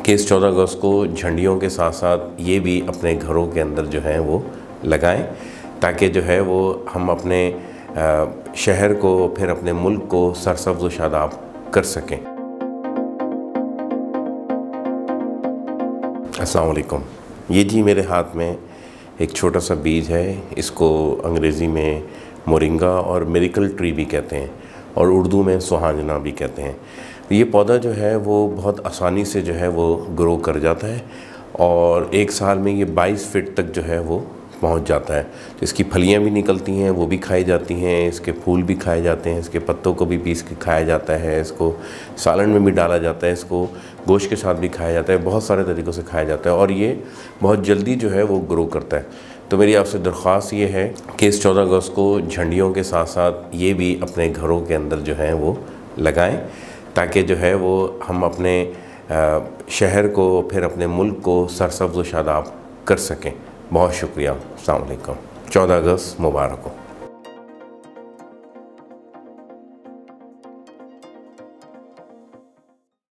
कि इस 14 अगस्त को झंडियों के साथ साथ ये भी अपने घरों के अंदर जो है वो लगाएं, ताकि जो है वो हम अपने शहर को, फिर अपने मुल्क को सरसब्ज़ व शादाब कर सकें। अस्सलाम वालेकुम। ये जी मेरे हाथ में एक छोटा सा बीज है, इसको अंग्रेज़ी में मोरिंगा और मिरेकल ट्री भी कहते हैं और उर्दू में सुहाजना भी कहते हैं। ये पौधा जो है वो बहुत आसानी से जो है वो ग्रो कर जाता है और एक साल में ये 22 फीट तक जो है वो पहुंच जाता है। तो इसकी फलियां भी निकलती हैं, वो भी खाई जाती हैं, इसके फूल भी खाए जाते हैं, इसके पत्तों को भी पीस के खाया जाता है, इसको सालन में भी डाला जाता है, इसको गोश्त के साथ भी खाया जाता है, बहुत सारे तरीक़ों से खाया जाता है और ये बहुत जल्दी जो है वो ग्रो करता है। तो मेरी आपसे दरख्वास्त ये है कि इस 14 अगस्त को झंडियों के साथ साथ ये भी अपने घरों के अंदर जो है वो लगाएं, ताकि जो है वो हम अपने शहर को, फिर अपने मुल्क को सरसब्ज़ व शादाब कर सकें। बहुत शुक्रिया। अस्सलाम वालेकुम। 14 अगस्त मुबारक हो।